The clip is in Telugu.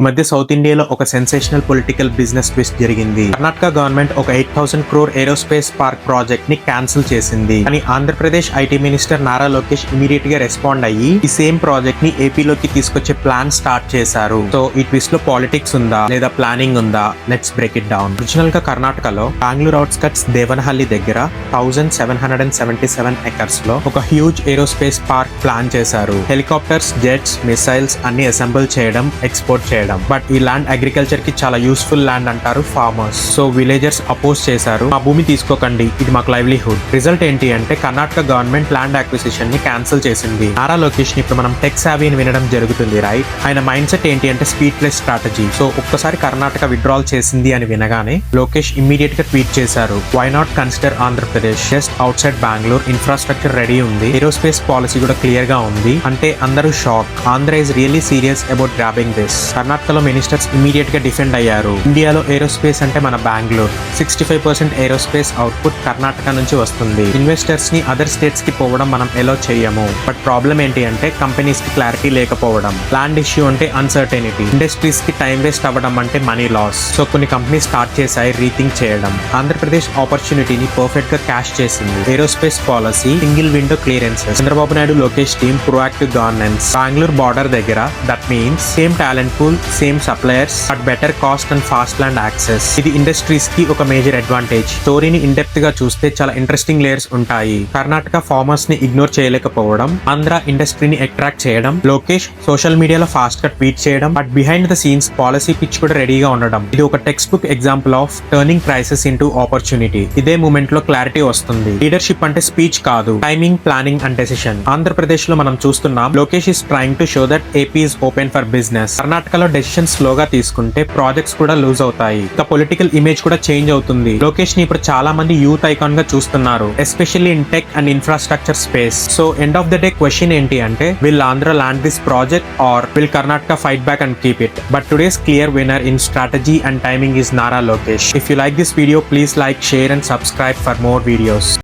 ఈ మధ్య సౌత్ ఇండియాలో ఒక సెన్సేషనల్ పొలిటికల్ బిజినెస్ ట్విస్ట్ జరిగింది. కర్ణాటక గవర్నమెంట్ ఒక 8,000 crore ఏరోస్పేస్ పార్క్ ప్రాజెక్ట్ ని క్యాన్సిల్ చేసింది. కానీ Andhra Pradesh IT minister Nara Lokesh immediate గా రెస్పాండ్ అయ్యి ఈ సేమ్ ప్రాజెక్ట్ ని ఏపీలోకి తీసుకొచ్చే ప్లాన్ స్టార్ట్ చేశారు. సో ఈ ట్విస్ట్ లో పాలిటిక్స్ ఉందా లేదా ప్లానింగ్ ఉందా? Let's break it down. Original గా కర్ణాటకలో బెంగళూరు అవుట్స్కట్స్ దేవనహల్లి దగ్గర 1777 ఎకర్స్ లో ఒక హ్యూజ్ ఏరోస్పేస్ పార్క్ ప్లాన్ చేశారు. హెలికాప్టర్స్, జెట్స్, మిసైల్స్ అన్ని అసెంబుల్ చేయడం, ఎక్స్పోర్ట్ చేయడం. బట్ ఈ ల్యాండ్ అగ్రికల్చర్ కి చాలా యూస్ఫుల్ ల్యాండ్ అంటారు ఫార్మర్స్. సో విలేజర్స్ అపోజ్ చేశారు, మా భూమి తీసుకోకండి, ఇది మాకు లైవ్లీహుడ్. రిజల్ట్ ఏంటి అంటే కర్ణాటక గవర్నమెంట్ ల్యాండ్ అక్విజిషన్ ని క్యాన్సిల్ చేసింది. నారా లోకేష్ ని ఇప్పుడు మనం టెక్ సావీ అని వినడం జరుగుతుంది, రైట్? ఆయన మైండ్ సెట్ ఏంటి అంటే స్పీడ్లెస్ స్ట్రాటజీ. సో ఒక్కసారి కర్ణాటక విత్డ్రాల్ చేసింది అని వినగానే లోకేష్ ఇమ్మీడియట్ గా ట్వీట్ చేశారు, why not consider Andhra Pradesh, just outside Bengaluru, infrastructure ready ఉంది, ఏరోస్పేస్ పాలసీ కూడా క్లియర్ గా ఉంది అంటే అందరూ shock. Andhra is really serious about grabbing this. కర్ణాటకలో మినిస్టర్స్ ఇమీడియట్ గా డిఫెండ్ అయ్యారు. ఇండియాలో ఏరోస్పేస్ అంటే మన బెంగళూరు. 65% ఏరోస్పేస్ అవుట్పుట్ కర్ణాటక నుంచి వస్తుంది. ఇన్వెస్టర్స్ ని అదర్ స్టేట్స్ కి పోవడం మనం ఎలో చేయము. బట్ ప్రాబ్లం ఏంటి అంటే కంపెనీస్ కి క్లారిటీ లేకపోవడం, ల్యాండ్ ఇష్యూ అంటే అన్సర్టెనిటీ, ఇండస్ట్రీస్ కి టైం వేస్ట్ అవ్వడం అంటే మనీ లాస్. సో కొన్ని కంపెనీస్ స్టార్ట్ చేశాయి రీథింక్ చేయడం. ఆంధ్రప్రదేశ్ ఆపర్చునిటీని పర్ఫెక్ట్ గా క్యాష్ చేసింది. Aerospace policy, single window clearances, Chandrababu Naidu Lokesh team proactive governance, Bengaluru border దగ్గర, that means same talent pool, same suppliers, but better cost and fast land access. ఇది ఇండస్ట్రీస్ కి ఒక మేజర్ అడ్వాంటేజ్. స్టోరీని ఇన్ డెప్త్ గా చూస్తే చాలా ఇంట్రెస్టింగ్ లేయర్స్ ఉంటాయి. కర్ణాటక ఫార్మర్స్ ని ఇగ్నోర్ చేయలేకపోవడం, ఆంధ్ర ఇండస్ట్రీని అట్రాక్ట్ చేయడం, లోకేష్ సోషల్ మీడియాలో ఫాస్ట్ గా ట్వీట్ చేయడం, but behind the scenes policy pitch కూడా రెడీగా ఉండడం. ఇది ఒక text book example of turning crisis into opportunity. ఇదే మూమెంట్ లో క్లారిటీ వస్తుంది. లీడర్షిప్ అంటే స్పీచ్ కాదు, timing, planning and decision. Andhra Pradesh లో మనం చూస్తున్నాం Lokesh is trying to show that AP is open for business. కర్ణాటకలో డెసిషన్ స్లోగా తీసుకుంటే ప్రాజెక్ట్స్ కూడా లూజ్ అవుతాయి. ఇక పొలిటికల్ ఇమేజ్ కూడా చేంజ్ అవుతుంది. లోకేష్ ని ఇప్పుడు చాలా మంది యూత్ ఐకాన్ గా చూస్తున్నారు, especially in tech and infrastructure space. So end of the day question ఏంటి అంటే will Andhra land this project or will Karnataka fight back and keep it? But today's clear winner in strategy and timing is Nara Lokesh. If you like this video, please like, share and subscribe for more videos.